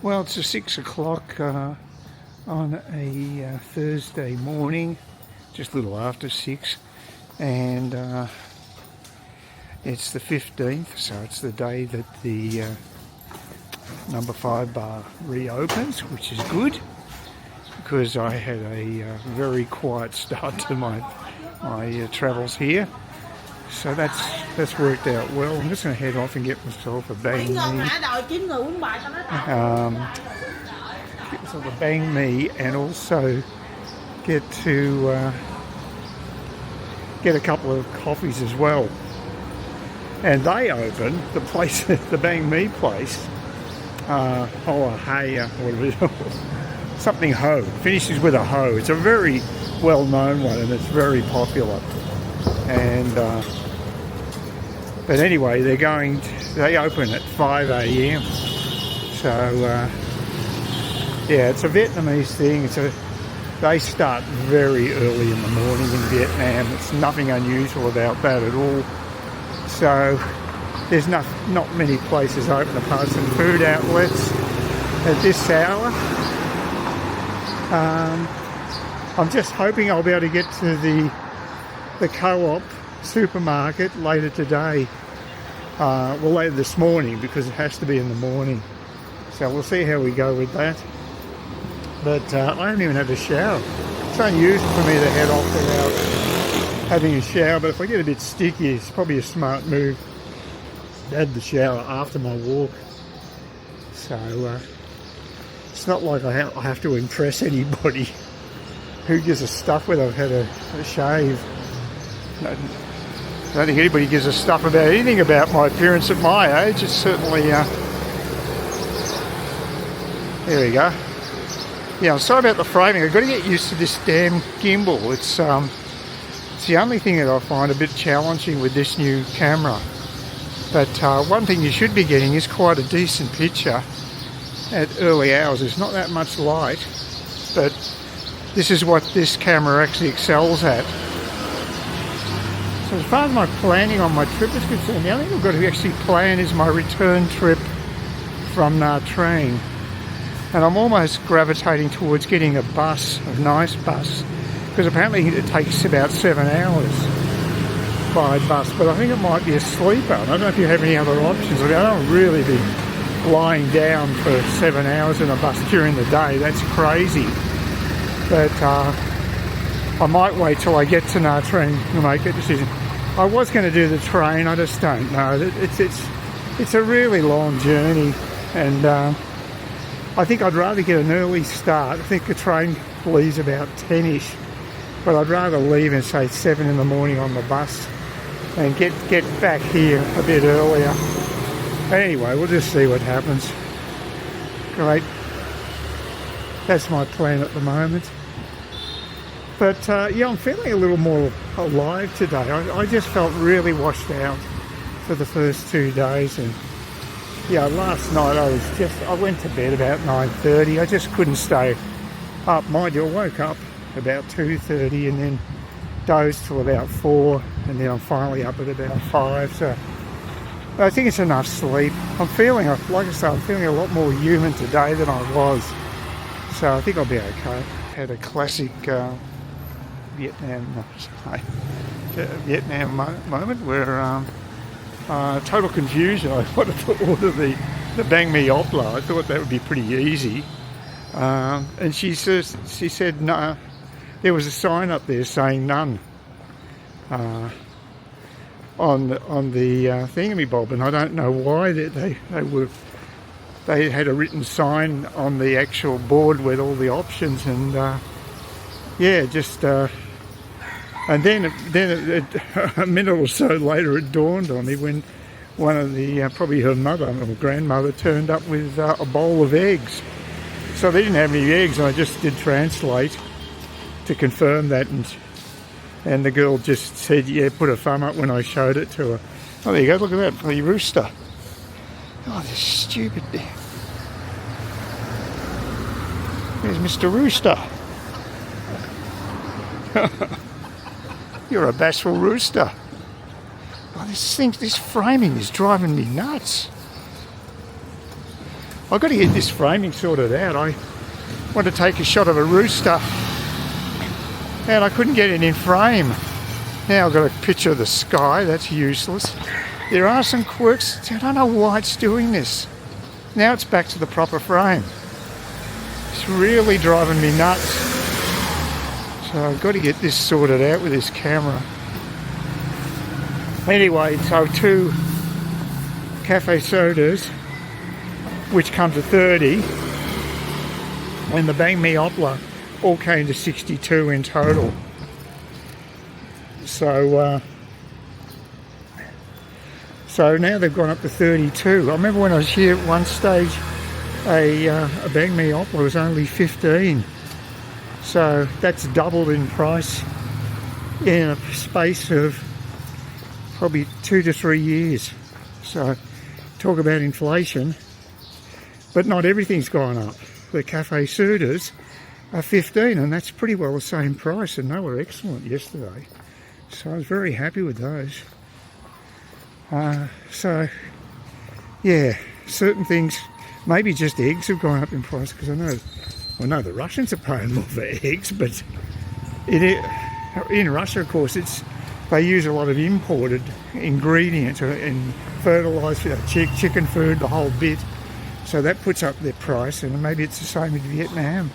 Well, it's 6 o'clock on a Thursday morning, just a little after 6, and it's the 15th, so it's the day that the Number 5 bar reopens, which is good because I had a very quiet start to my travels here. So that's worked out well. I'm just going to head off and get myself a banh mi. Get myself a banh mi and also get to get a couple of coffees as well. And they open the place, the banh mi place. Something ho. Finishes with a ho. It's a very well-known one and it's very popular. And but anyway, they open at 5 a.m. So yeah, it's a Vietnamese thing. They start very early in the morning in Vietnam. It's nothing unusual about that at all. So there's not many places open apart from food outlets at this hour. I'm just hoping I'll be able to get to the co-op supermarket later today. Well, later this morning, because it has to be in the morning. So we'll see how we go with that. But I haven't even had a shower. It's unusual for me to head off without having a shower, but if I get a bit sticky, it's probably a smart move to have the shower after my walk. So it's not like I have to impress anybody. Who gives a stuff whether I've had a shave? I don't think anybody gives a stuff about anything about my appearance at my age. It's certainly there we go. Yeah, I'm sorry about the framing. I've got to get used to this damn gimbal. It's the only thing that I find a bit challenging with this new camera. But one thing you should be getting is quite a decent picture at early hours. There's not that much light, but this is what this camera actually excels at. So as far as my planning on my trip is concerned, the only thing I've got to actually plan is my return trip from Nha Trang. And I'm almost gravitating towards getting a bus, a nice bus, because apparently it takes about 7 hours by bus, but I think it might be a sleeper. I don't know if you have any other options. I don't really be lying down for 7 hours in a bus during the day. That's crazy. But I might wait till I get to Nha Trang to make a decision. I was going to do the train. I just don't know. It's a really long journey, and I think I'd rather get an early start. I think the train leaves about 10ish, but I'd rather leave and say 7 in the morning on the bus and get back here a bit earlier. Anyway, we'll just see what happens. Great. That's my plan at the moment. But yeah, I'm feeling a little more alive today. I just felt really washed out for the first 2 days, and yeah, last night I went to bed about 9:30. I just couldn't stay up. Mind you, I woke up about 2:30 and then dozed till about 4, and then I'm finally up at about 5. So I think it's enough sleep. I'm feeling, like I say, I'm feeling a lot more human today than I was. So I think I'll be okay. Had a classic Vietnam moment where total confusion. I wanted to order the banh mi opla. I thought that would be pretty easy. And she said no. There was a sign up there saying none on the thingamabob, and I don't know why they had a written sign on the actual board with all the options, and yeah, just and then a minute or so later it dawned on me when one of the probably her mother or grandmother turned up with a bowl of eggs. So they didn't have any eggs, and I just did translate to confirm that, and the girl just said, yeah, put a thumb up when I showed it to her. Oh, there you go, look at that bloody rooster. Oh, this stupid. There's Mr. Rooster. You're a bashful rooster. Oh, this framing is driving me nuts. I've got to get this framing sorted out. I want to take a shot of a rooster and I couldn't get it in frame. Now I've got a picture of the sky. That's useless. There are some quirks. I don't know why it's doing this. Now it's back to the proper frame. It's really driving me nuts. So I've got to get this sorted out with this camera. Anyway, so 2 cafe sodas, which come to 30, and the banh mi opera all came to 62 in total. So now they've gone up to 32. I remember when I was here at one stage, a banh mi opera was only 15. So that's doubled in price in a space of probably 2 to 3 years. So talk about inflation. But not everything's gone up. The cafe sodas are 15, and that's pretty well the same price, and they were excellent yesterday. So I was very happy with those. So yeah, certain things, maybe just eggs have gone up in price, because I know the Russians are paying more for eggs, but in Russia, of course, they use a lot of imported ingredients and fertiliser, chicken food, the whole bit. So that puts up their price, and maybe it's the same in Vietnam.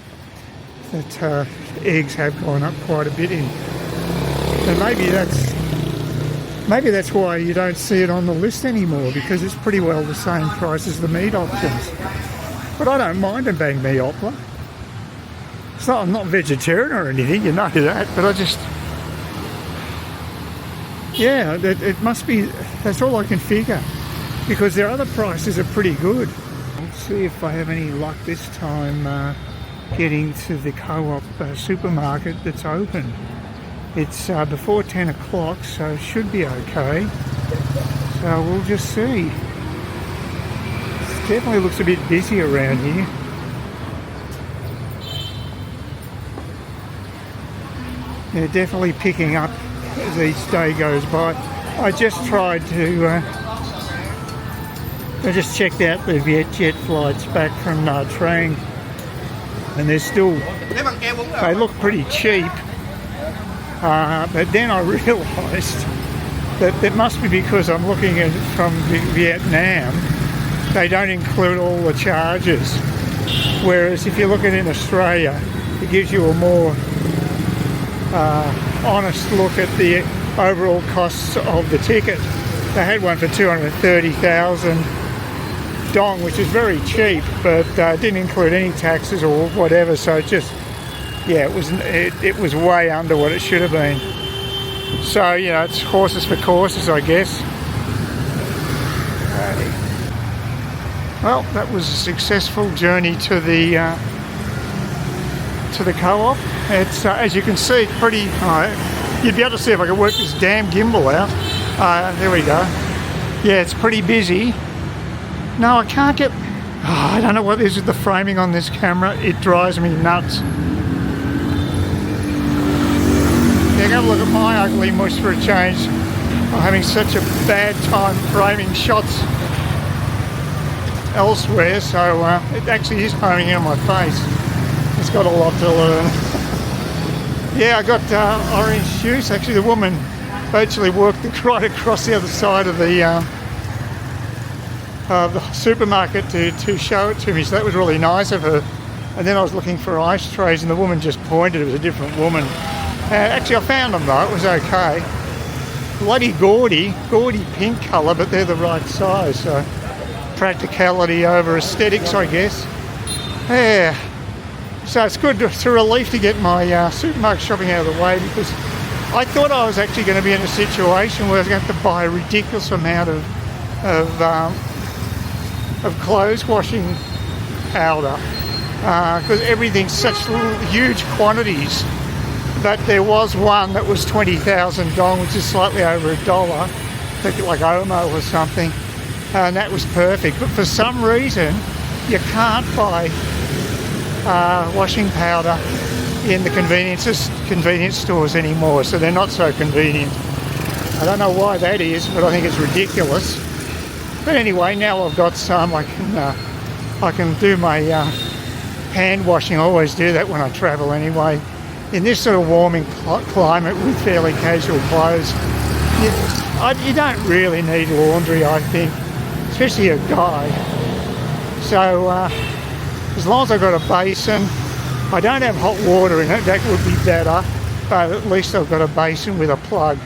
That eggs have gone up quite a bit in, and maybe that's why you don't see it on the list anymore, because it's pretty well the same price as the meat options. But I don't mind a banh mi opera. I'm not vegetarian or anything, you know that, but I just, yeah, it must be, that's all I can figure, because their other prices are pretty good. Let's see if I have any luck this time getting to the co-op supermarket that's open. It's before 10 o'clock, so it should be okay. So we'll just see. It definitely looks a bit busy around here. They're definitely picking up as each day goes by. I just tried to, I just checked out the Vietjet flights back from Nha Trang, and they're still, they look pretty cheap. But then I realised that it must be because I'm looking at it from Vietnam. They don't include all the charges. Whereas if you look at it in Australia, it gives you a more honest look at the overall costs of the ticket. They had one for 230,000 dong, which is very cheap, but didn't include any taxes or whatever. So it just, yeah, it was way under what it should have been. So, you know, it's horses for courses, I guess. Well, that was a successful journey to the co-op. It's as you can see, it's pretty. You'd be able to see if I could work this damn gimbal out. There we go. Yeah, it's pretty busy. No, I can't get. I don't know what it is with the framing on this camera. It drives me nuts. Yeah, have a look at my ugly mush for a change. I'm having such a bad time framing shots elsewhere, so it actually is homing in on my face. It's got a lot to learn. Yeah, I got orange juice. Actually, the woman virtually worked right across the other side of the supermarket to show it to me, so that was really nice of her. And then I was looking for ice trays, and the woman just pointed. It was a different woman. Actually, I found them though. It was okay. Bloody gaudy pink colour, but they're the right size. So practicality over aesthetics, I guess. Yeah. So it's good. It's a relief to get my supermarket shopping out of the way, because I thought I was actually going to be in a situation where I was going to have to buy a ridiculous amount of clothes washing powder, because everything's such huge quantities. But there was one that was 20,000 dong, which is slightly over $1, I think like Omo or something, and that was perfect. But for some reason, you can't buy washing powder in the convenience stores anymore, so they're not so convenient. I don't know why that is, but I think it's ridiculous. But anyway, now I've got some, I can I can do my hand washing. I always do that when I travel anyway. In this sort of warming climate with fairly casual clothes, you don't really need laundry, I think, especially a guy. So as long as I've got a basin, I don't have hot water in it, that would be better, but at least I've got a basin with a plug,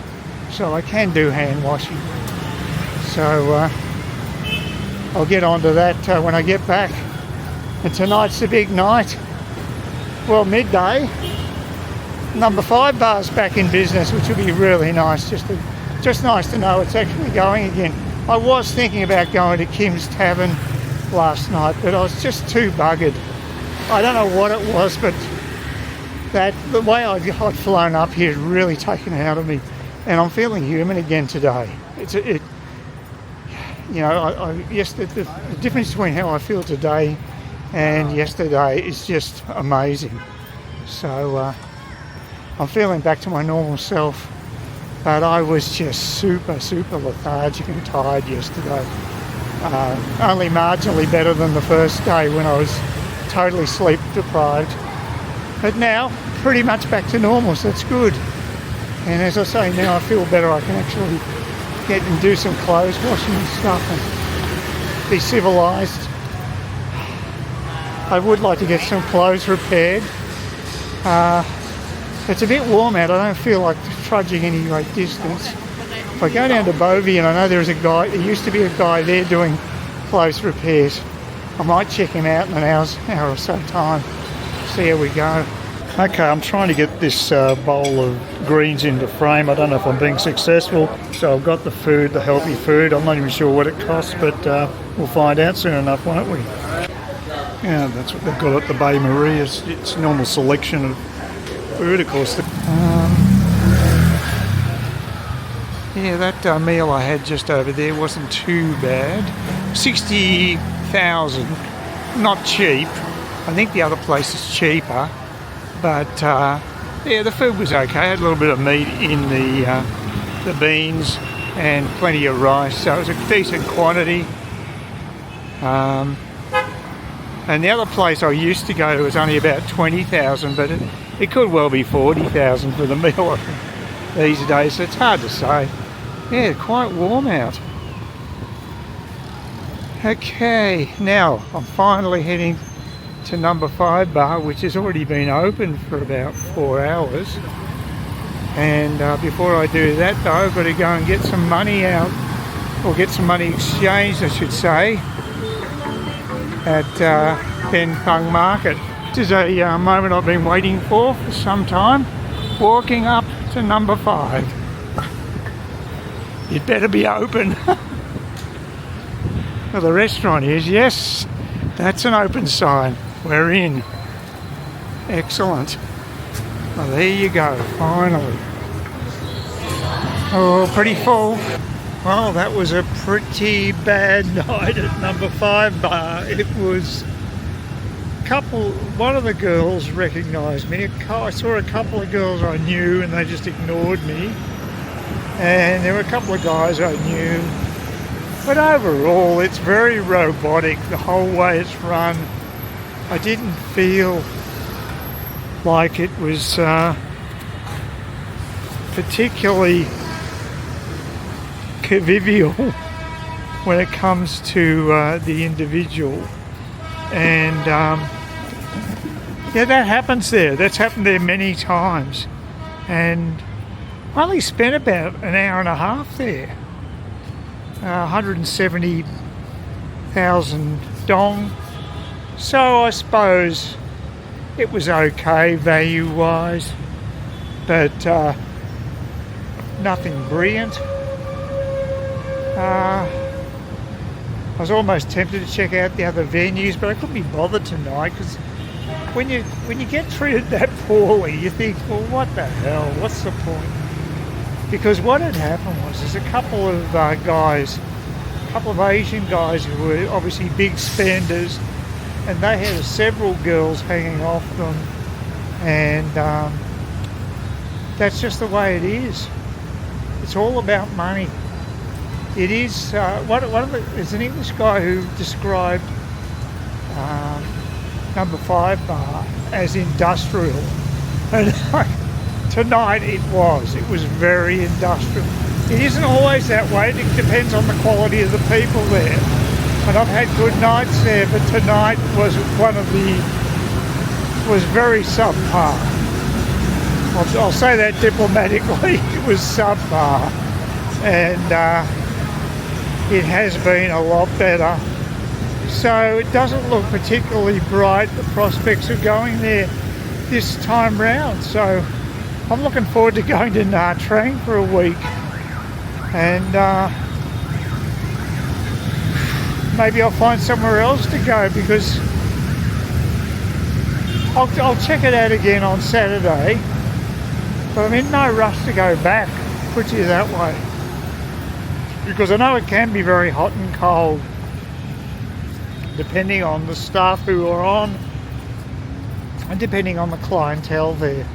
so I can do hand washing. So I'll get onto that when I get back. And tonight's the big night. Well, midday. Number 5 bar's back in business, which will be really nice. Just nice to know it's actually going again. I was thinking about going to Kim's Tavern last night, but I was just too buggered. I don't know what it was, but the way I'd flown up here had really taken it out of me, and I'm feeling human again today. The difference between how I feel today and yesterday is just amazing. So I'm feeling back to my normal self, but I was just super lethargic and tired yesterday. Only marginally better than the first day when I was totally sleep deprived. But now, pretty much back to normal, so that's good. And as I say, now I feel better. I can actually get and do some clothes washing and stuff and be civilised. I would like to get some clothes repaired. It's a bit warm out. I don't feel like trudging any great distance. If I go down to Bovey, and I know there used to be a guy there doing clothes repairs, I might check him out in an hour or so time, see how we go. Okay, I'm trying to get this bowl of greens into frame. I don't know if I'm being successful. So I've got the food, the healthy food. I'm not even sure what it costs, but we'll find out soon enough, won't we? Yeah, that's what they've got at the Bay Marie. It's a normal selection of food, of course. Yeah, that meal I had just over there wasn't too bad. 60,000, not cheap. I think the other place is cheaper, but yeah, the food was okay. I had a little bit of meat in the beans and plenty of rice, so it was a decent quantity. And the other place I used to go to was only about 20,000, but it could well be 40,000 for the meal these days, so it's hard to say. Yeah, quite warm out. Okay, now I'm finally heading to number 5 bar, which has already been open for about 4 hours. And before I do that though, I've got to go and get some money out, or get some money exchanged I should say, at Ben Phung Market. This is a moment I've been waiting for some time, walking up to number 5. You'd better be open. Well, the restaurant is, yes, that's an open sign. We're in. Excellent. Well, there you go, finally. Oh, pretty full. Well, that was a pretty bad night at number 5 bar. It was one of the girls recognised me. I saw a couple of girls I knew and they just ignored me. And there were a couple of guys I knew. But overall, it's very robotic, the whole way it's run. I didn't feel like it was particularly convivial when it comes to the individual. And yeah, that happens there. That's happened there many times. And I only spent about an hour and a half there. 170,000 dong. So I suppose it was okay value-wise, but nothing brilliant. I was almost tempted to check out the other venues, but I couldn't be bothered tonight because when you get treated that poorly, you think, well, what the hell? What's the point? Because what had happened was there's a couple of guys, a couple of Asian guys who were obviously big spenders, and they had several girls hanging off them, and that's just the way it is. It's all about money. It is. There's an English guy who described Number 5 bar as industrial, and tonight it was very industrial. It isn't always that way, it depends on the quality of the people there, and I've had good nights there, but tonight was very subpar. I'll say that diplomatically. It was subpar, and it has been a lot better. So it doesn't look particularly bright, the prospects of going there this time round. So I'm looking forward to going to Nha Trang for a week, and maybe I'll find somewhere else to go, because I'll check it out again on Saturday, but I'm in no rush to go back, put you that way, because I know it can be very hot and cold depending on the staff who are on and depending on the clientele there.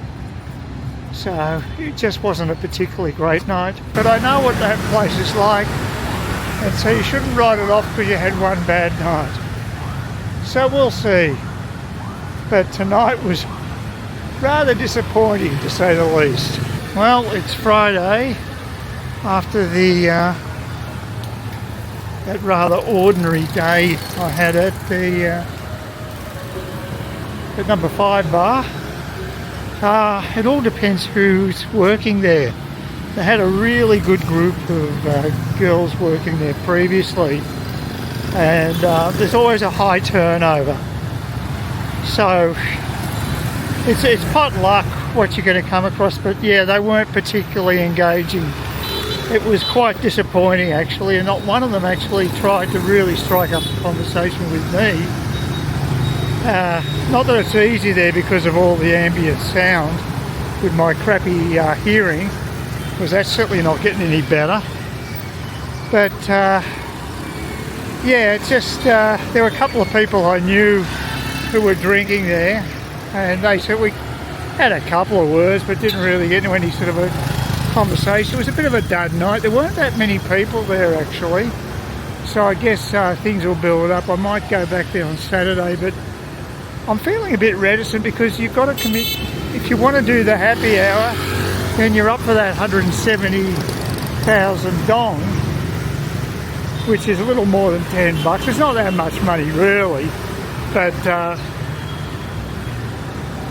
So it just wasn't a particularly great night, but I know what that place is like, and so you shouldn't write it off because you had one bad night. So we'll see. But tonight was rather disappointing, to say the least. Well, it's Friday after that rather ordinary day I had at the Number 5 bar. It all depends who's working there. They had a really good group of girls working there previously, and there's always a high turnover. So it's pot luck what you're going to come across, but yeah, they weren't particularly engaging. It was quite disappointing actually, and not one of them actually tried to really strike up a conversation with me. Not that it's easy there because of all the ambient sound with my crappy hearing, because that's certainly not getting any better. But yeah, it's just there were a couple of people I knew who were drinking there, and they said we had a couple of words but didn't really get into any sort of a conversation. It was a bit of a dud night. There weren't that many people there actually, so I guess things will build up. I might go back there on Saturday, but I'm feeling a bit reticent because you've got to commit. If you want to do the happy hour, then you're up for that 170,000 dong, which is a little more than $10. It's not that much money really, but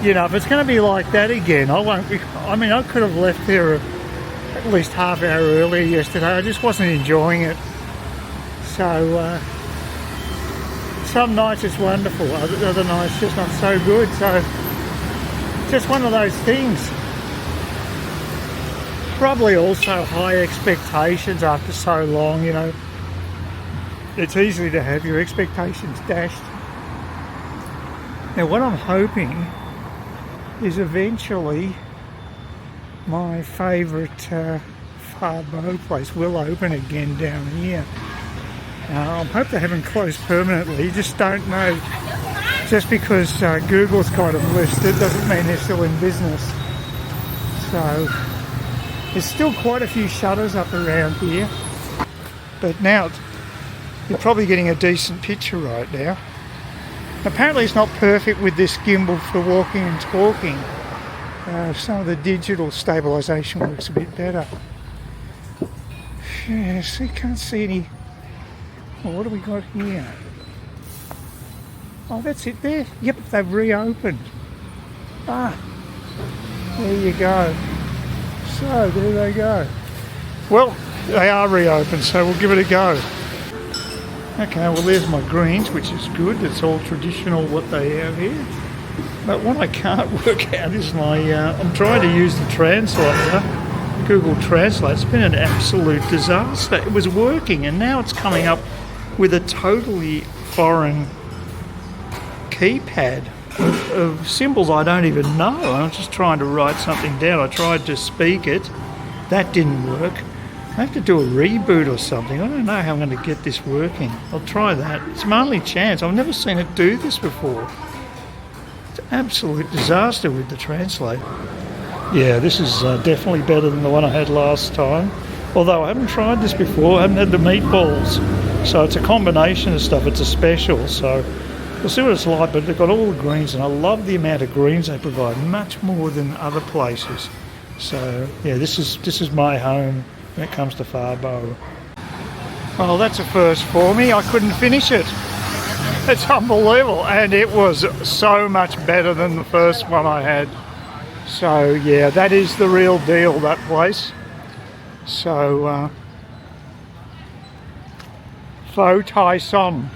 you know, if it's going to be like that again, I won't be. I mean, I could have left there at least half hour earlier yesterday. I just wasn't enjoying it. So some nights it's wonderful, other nights just not so good. So just one of those things. Probably also high expectations after so long, you know. It's easy to have your expectations dashed. Now what I'm hoping is eventually my favourite Phar Bo place will open again down here. I hope they haven't closed permanently. You just don't know. Just because Google's got them listed doesn't mean they're still in business. So there's still quite a few shutters up around here, but now you're probably getting a decent picture right now. Apparently it's not perfect with this gimbal for walking and talking. Some of the digital stabilisation works a bit better. Yes, you can't see any. Well, what do we got here? Oh, that's it there. Yep, they've reopened. Ah, there you go. So there they go. Well, they are reopened, so we'll give it a go. Okay, well there's my greens, which is good. It's all traditional what they have here. But what I can't work out is I'm trying to use the translator, Google Translate. It's been an absolute disaster. It was working and now it's coming up with a totally foreign keypad of symbols I don't even know. I'm just trying to write something down. I tried to speak it. That didn't work. I have to do a reboot or something. I don't know how I'm going to get this working. I'll try that. It's my only chance. I've never seen it do this before. It's an absolute disaster with the translate. Yeah, this is definitely better than the one I had last time. Although I haven't tried this before. I haven't had the meatballs. So it's a combination of stuff. It's a special. So We'll see what it's like, but they've got all the greens, and I love the amount of greens they provide, much more than other places. So yeah, this is my home when it comes to Fabo. Well, that's a first for me. I couldn't finish it. It's unbelievable, and it was so much better than the first one I had. So yeah, that is the real deal, that place. So Pho Tai Son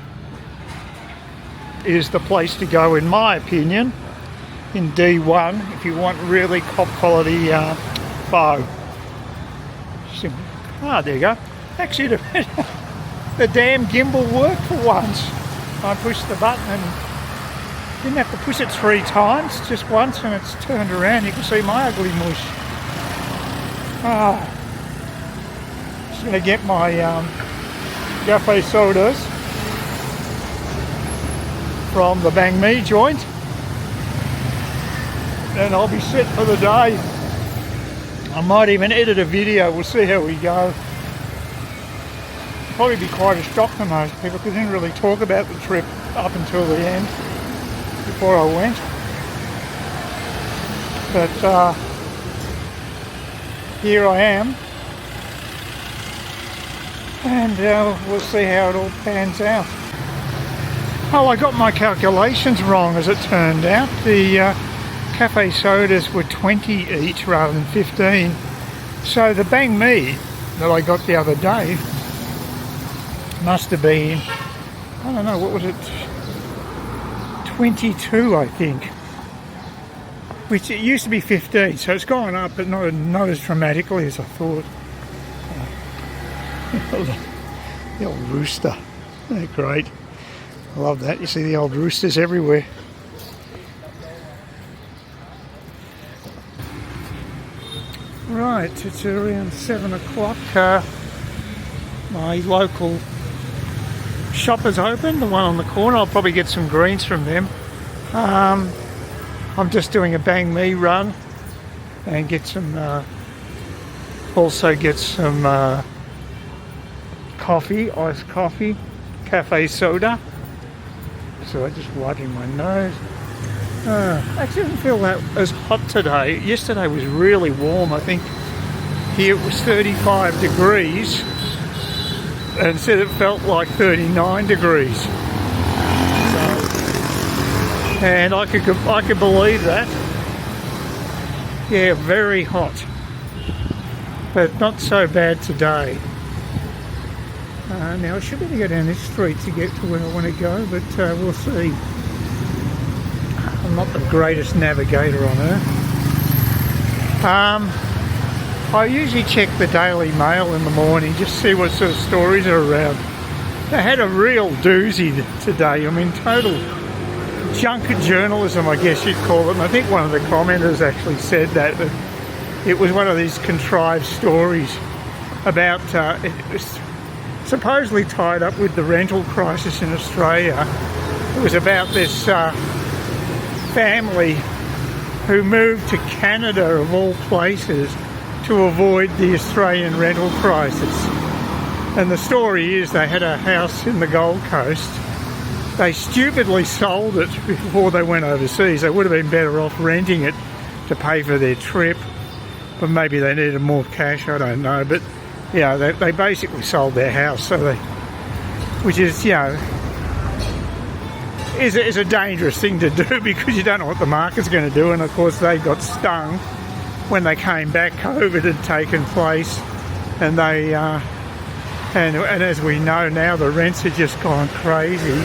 is the place to go, in my opinion, in D1 if you want really top quality pho. Ah, there you go. Actually, the damn gimbal worked for once. I pushed the button and didn't have to push it 3 times, just once, and it's turned around. You can see my ugly mush. Ah, just going to get my cafe sodas from the banh mi joint, and I'll be set for the day. I might even edit a video. We'll see how we go. Probably be quite a shock to most people because I didn't really talk about the trip up until the end before I went. But here I am, and we'll see how it all pans out. Oh, I got my calculations wrong, as it turned out. The cafe sodas were 20 each rather than 15. So the banh mi that I got the other day must have been, I don't know, what was it, 22 I think, which it used to be 15, so it's gone up, but not as dramatically as I thought. The old rooster, they're great. I love that. You see the old roosters everywhere. Right, it's around 7 o'clock. My local shop is open, the one on the corner. I'll probably get some greens from them. I'm just doing a banh mi run and get some, also get some coffee, iced coffee, cafe soda. So I'm just wiping my nose. Actually, doesn't feel that as hot today. Yesterday was really warm. I think here it was 35 degrees, and said it felt like 39 degrees. So, and I could believe that. Yeah, very hot, but not so bad today. Now I should be able to go down this street to get to where I want to go, but we'll see. I'm not the greatest navigator on earth. I usually check the Daily Mail in the morning, just see what sort of stories are around. They had a real doozy today. I mean, total junk journalism, I guess you'd call it. And I think one of the commenters actually said that it was one of these contrived stories about it was supposedly tied up with the rental crisis in Australia. It was about this family who moved to Canada, of all places, to avoid the Australian rental crisis. And the story is they had a house in the Gold Coast. They stupidly sold it before they went overseas. They would have been better off renting it to pay for their trip, but maybe they needed more cash, I don't know. But yeah, they basically sold their house, so which is, you know, is a dangerous thing to do because you don't know what the market's going to do. And of course they got stung when they came back. COVID had taken place, and they and as we know now, the rents have just gone crazy.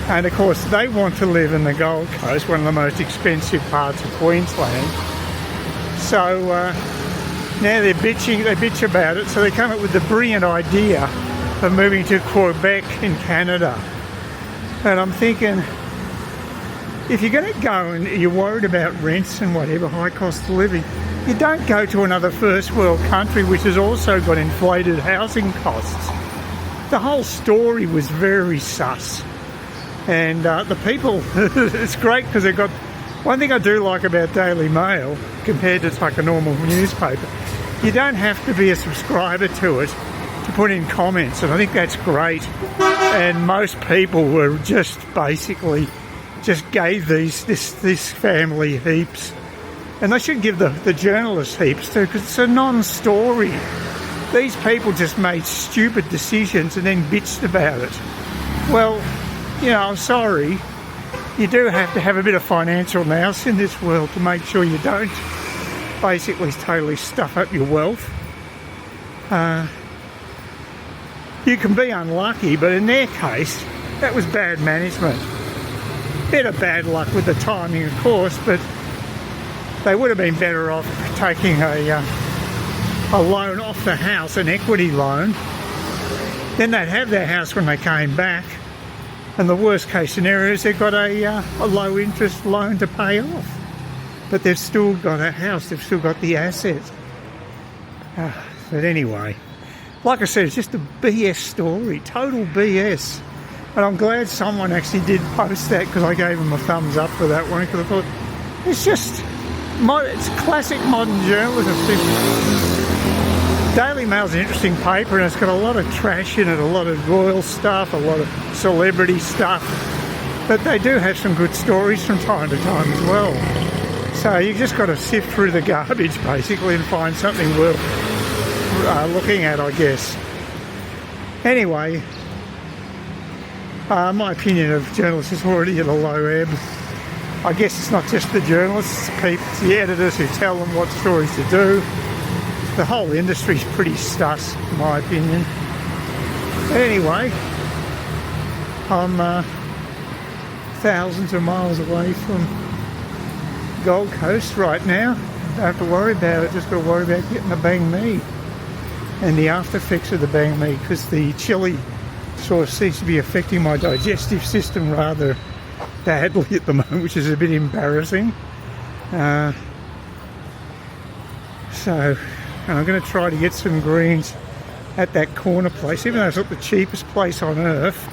And of course they want to live in the Gold Coast, one of the most expensive parts of Queensland. So now they bitch about it, so they come up with the brilliant idea of moving to Quebec in Canada. And I'm thinking, if you're going to go and you're worried about rents and whatever, high cost of living, you don't go to another first world country which has also got inflated housing costs. The whole story was very sus. And the people, it's great because they've got, one thing I do like about Daily Mail compared to like a normal newspaper, you don't have to be a subscriber to it to put in comments, and I think that's great. And most people were just basically just gave this family heaps, and they should give the journalists heaps too, because it's a non-story. These people just made stupid decisions and then bitched about it. Well, you know, I'm sorry. You do have to have a bit of financial nous in this world to make sure you don't basically totally stuff up your wealth. You can be unlucky, but in their case, that was bad management. Bit of bad luck with the timing, of course, but they would have been better off taking a loan off the house, an equity loan. Then they'd have their house when they came back, and the worst case scenario is they've got a low interest loan to pay off. But they've still got a house, they've still got the assets. But anyway, like I said, it's just a BS story, total BS. And I'm glad someone actually did post that, because I gave them a thumbs up for that one, because I thought, it's just, it's classic modern journalism. Daily Mail's an interesting paper, and it's got a lot of trash in it, a lot of royal stuff, a lot of celebrity stuff. But they do have some good stories from time to time as well. So you just got to sift through the garbage, basically, and find something worth looking at, I guess. Anyway, my opinion of journalists is already at a low ebb. I guess it's not just the journalists, it's the editors who tell them what stories to do. The whole industry's pretty sus, in my opinion. But anyway, I'm thousands of miles away from Gold Coast right now. Don't have to worry about it, just got to worry about getting the banh mi and the after effects of the banh mi, because the chili sort of seems to be affecting my digestive system rather badly at the moment, which is a bit embarrassing. So I'm going to try to get some greens at that corner place, even though it's not the cheapest place on earth.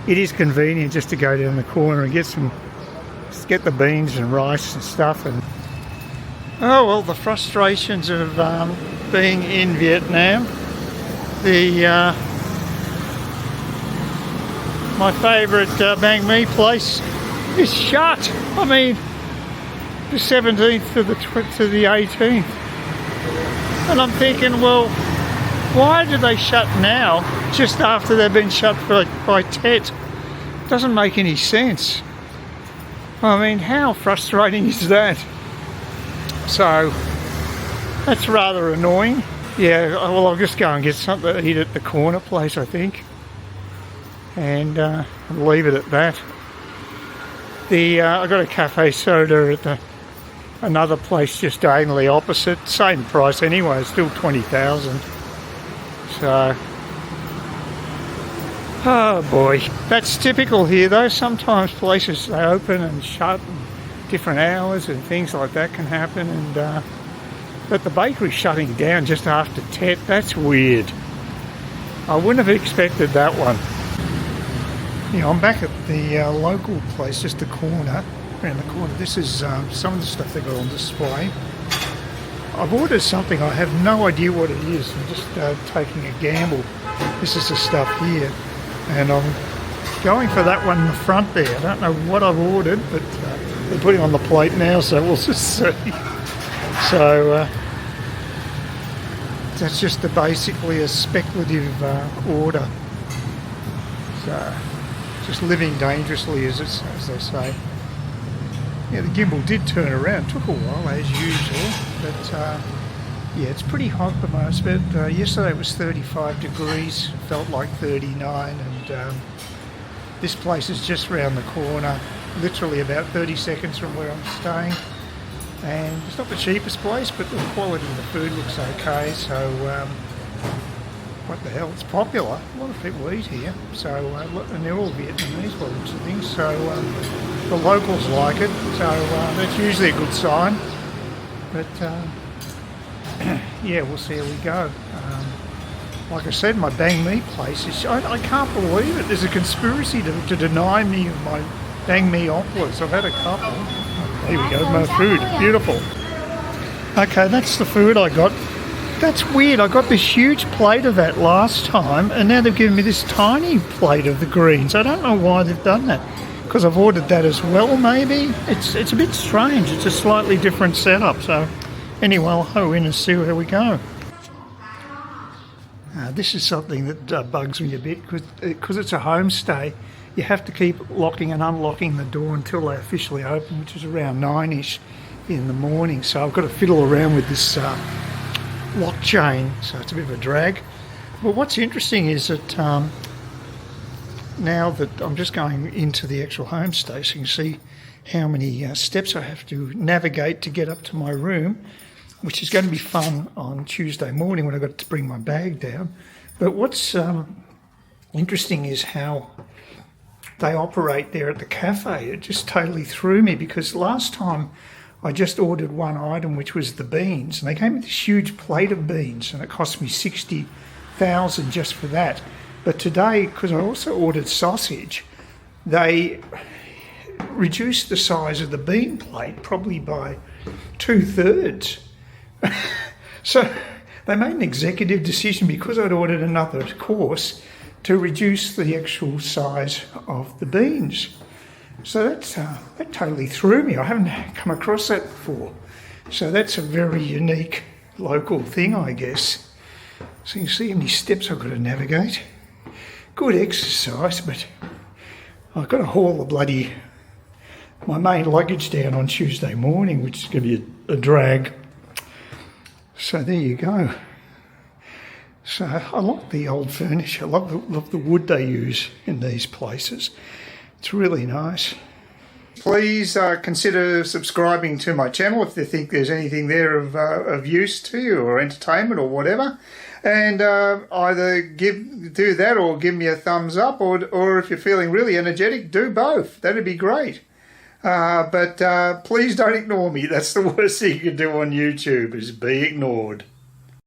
It is convenient just to go down the corner and get the beans and rice and stuff. And oh well, the frustrations of being in Vietnam. My favourite banh mi place is shut. I mean, the 17th to the 18th, and I'm thinking, well, why do they shut now, just after they've been shut by Tet? Doesn't make any sense. I mean, how frustrating is that? So that's rather annoying. Yeah, well, I'll just go and get something to eat at the corner place, I think, and leave it at that. I got a cafe soda at another place just diagonally opposite, same price anyway, still 20,000. So, oh boy, that's typical here though. Sometimes places they open and shut, and different hours and things like that can happen, and but the bakery's shutting down just after Tet. That's weird. I wouldn't have expected that one. You know, I'm back at the local place, just the corner, around the corner. This is some of the stuff they got on display. I've ordered something, I have no idea what it is. I'm just taking a gamble. This is the stuff here, and I'm going for that one in the front there. I don't know what I've ordered, but they're putting it on the plate now, so we'll just see. So that's just basically a speculative order. So just living dangerously, as they say. Yeah, the gimbal did turn around. Took a while, as usual, but yeah, it's pretty hot at the moment. But yesterday it was 35 degrees, felt like 39, and this place is just round the corner, literally about 30 seconds from where I'm staying. And it's not the cheapest place, but the quality of the food looks okay. So what the hell, it's popular. A lot of people eat here, so and they're all Vietnamese by the looks of things. So the locals like it, so that's usually a good sign. But yeah, we'll see how we go. Like I said, my banh mi place is, I can't believe it. There's a conspiracy to deny me of my banh mi offers. I've had a couple. Here we go, my food, beautiful. Okay, that's the food I got. That's weird. I got this huge plate of that last time, and now they've given me this tiny plate of the greens. I don't know why they've done that, because I've ordered that as well, maybe. It's a bit strange. It's a slightly different setup. So anyway, I'll go in and see where we go. This is something that bugs me a bit, because it's a homestay. You have to keep locking and unlocking the door until they officially open, which is around 9ish in the morning. So I've got to fiddle around with this lock chain, so it's a bit of a drag. But what's interesting is that now that I'm just going into the actual homestay, so you can see how many steps I have to navigate to get up to my room, which is going to be fun on Tuesday morning when I've got to bring my bag down. But what's interesting is how they operate there at the cafe. It just totally threw me, because last time I just ordered one item, which was the beans, and they gave me this huge plate of beans, and it cost me 60,000 just for that. But today, because I also ordered sausage, they reduced the size of the bean plate probably by 2/3. So they made an executive decision, because I'd ordered another course, to reduce the actual size of the beans. So that totally threw me. I haven't come across that before. So that's a very unique local thing, I guess. So you can see how many steps I've got to navigate. Good exercise, but I've got to haul my main luggage down on Tuesday morning, which is going to be a drag. So there you go. So I like the old furniture. I love the wood they use in these places. It's really nice. Please consider subscribing to my channel if you think there's anything there of use to you, or entertainment or whatever. And either do that or give me a thumbs up, or if you're feeling really energetic, do both. That'd be great. But please don't ignore me. That's the worst thing you can do on YouTube, is be ignored.